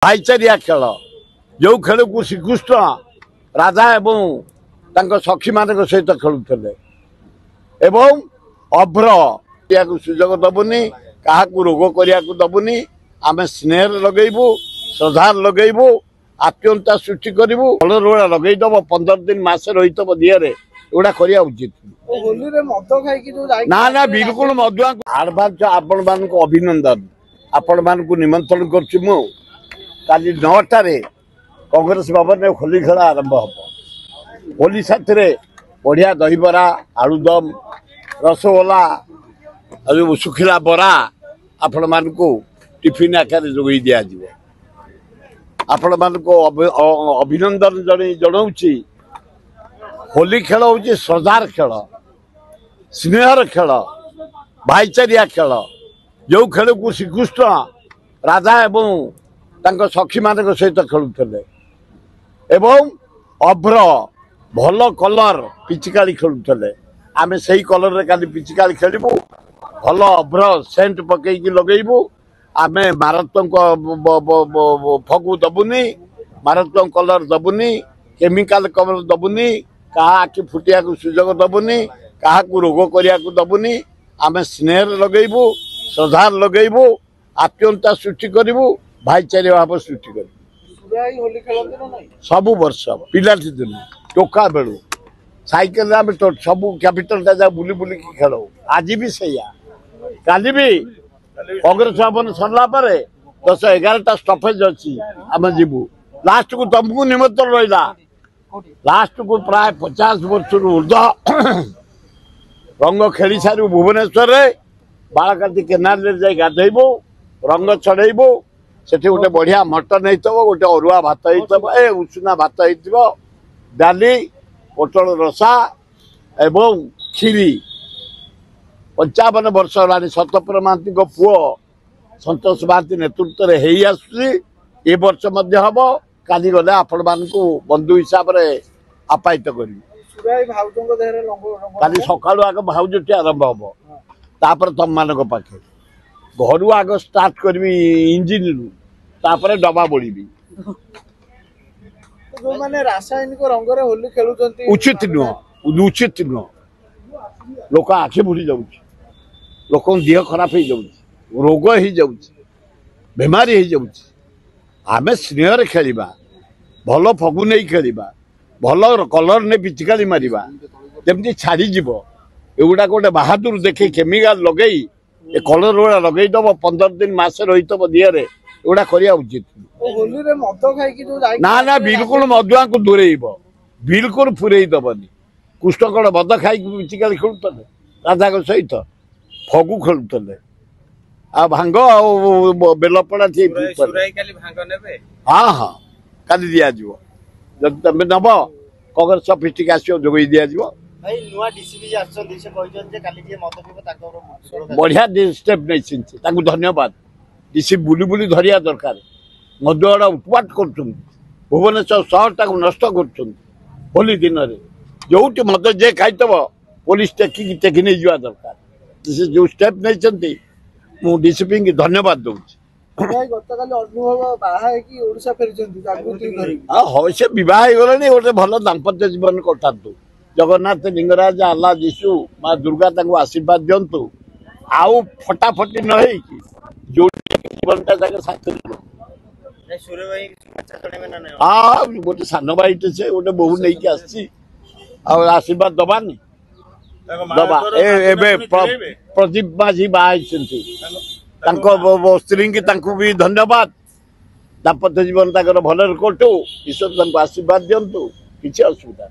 भाईचारिया खेल जो खेल को श्रीकृष्ण राजा एवं सखी मान सहित खेलुले एवं अभ्र या सुजोग दबुनी क्या रोग करने को दबुनी आम स्नेह लगेबू श्रद्धा लगेबू आत्मीयता सृष्टि करूँ कलर गुड़ा लगेदब 15 दिन मस रही दिहरे एगुड़ा करवा उचित ना ना बिल्कुल मधुआ आडभान्स आपण मान अभिनंदन आपण मान निमंत्रण कर काली 9टारे कांग्रेस भवन में होली खेल आरंभ हम होली साथी बढ़िया दहीबरा आलुदम रसगोला सुखिला बरा आपण मान टिफिन आकार जोगे दिज्व आपण मान अभिनंदन जनाऊँगी होली खेल हूँ श्रद्धार खेल स्नेहर खेल भाईचारिया खेल जो खेल को श्रीकृष्ण राजा एवं सखी मान सहित खेलुले एवं अभ्र भल कलर पिचिकाली खेलुले आम से कलर रे काली पिचिकाली खेलू भल अभ्र सेंट पकईकी लगेबू आम मारात्मक फगु दबुनी मारात्मक कलर दबुनी केमिकाल कलर दबुनी क्या आखि फुटिया को सुजोग दबुनी क्या रोग करने को दबुनी आम स्नेह लगेबू श्रद्धा लगेबू आत्मीयता सृष्टि करूँ भाईचारे भाव सृष्टि कर सब वर्ष पिला दिन टोका बेलू साइकेल सब कैपिटल जा बुली बुली खेल आज भी सैया काली भी कांग्रेस भवन सरला 10-11टा स्टपेज अच्छी आम जीवु लास्ट को तुमको निमंत्रण रहा लास्ट को प्राय 50 वर्ष ऊर्ध रंग खेली सारू भुवनेश्वर बालकाती केनाल जा गाधेबू रंग चढ़ेबू से गोटे बढ़िया मटन हो गोटे अरुआ भात हो उषुना भात हो डाली पोटल रसा एवं खीरी 55 वर्ष है सतपर महांती पुओ संतोष महांती नेतृत्व में हो वर्ष हम काली गले आपण मान बंधु हिसाब से आपायित करी सका आग भाउजटी आरंभ हम तापर तुम मान पाखे घर आग स्टार्ट करी इंजिन तापर डबा बोड़ी जो माने रासायनिक रंग रे होली खेलुचंती उचित नुह लोक आखि बुड़ी जाऊँ लोक देह खराब हो जाऊँ रोग हो जाऊँ बेमारी हो जाऊँ आम स्नेह खेलिबा भल फगु नहीं खेलिबा भल कलर ने पिचकारी मारिबा जमती छाड़ी जीव एगुड़ा गोटे बहादुर देखे केमिकाल लगे कलर गुड़ा लगेदब 15 दिन मस रही दिहरे एगुड़ा करवा उचित ना ना बिल्कुल मधुआ को दूरेब बिल्कुल फुरई दबनी कृष्णकड़ मद खाई पिचिकाली खेलुले राधा सहित फगु खेलुले आ भांग बेलपड़ा हाँ हाँ काली दिज्व जब तुम नब कांग्रेस फिस्टिक आस जोगे दिज्व बढ़िया स्टेप नहीं धन्यवाद डीसी बुली बुली धरिया दरकार मधुआड़ा उत्पाट कर भुवनेश्वर सहर टाक नष्ट कर होली दिन में जो मद जे खाइब पुलिस टेकी नहीं जा दरकार जो स्टेप नहीं मुझे डीसीपी की धन्यवाद दूसरी हाँ से बह गले गोटे भल दाम्पत्य जीवन कटातु जगन्नाथ लिंगराज आल्ला जीशु माँ दुर्गा आशीर्वाद दिंतु आउ फटाफटी न जो जीवनटा हाँ गोटे सान भाईटे से गोटे बहु नहीं आशीर्वाद दबानी दबा प्रदीप माझी बाहर स्त्री की भी धन्यवाद दाम्पत्य जीवन भले कटू ईश्वर आशीर्वाद दिंतु किसी असुविधा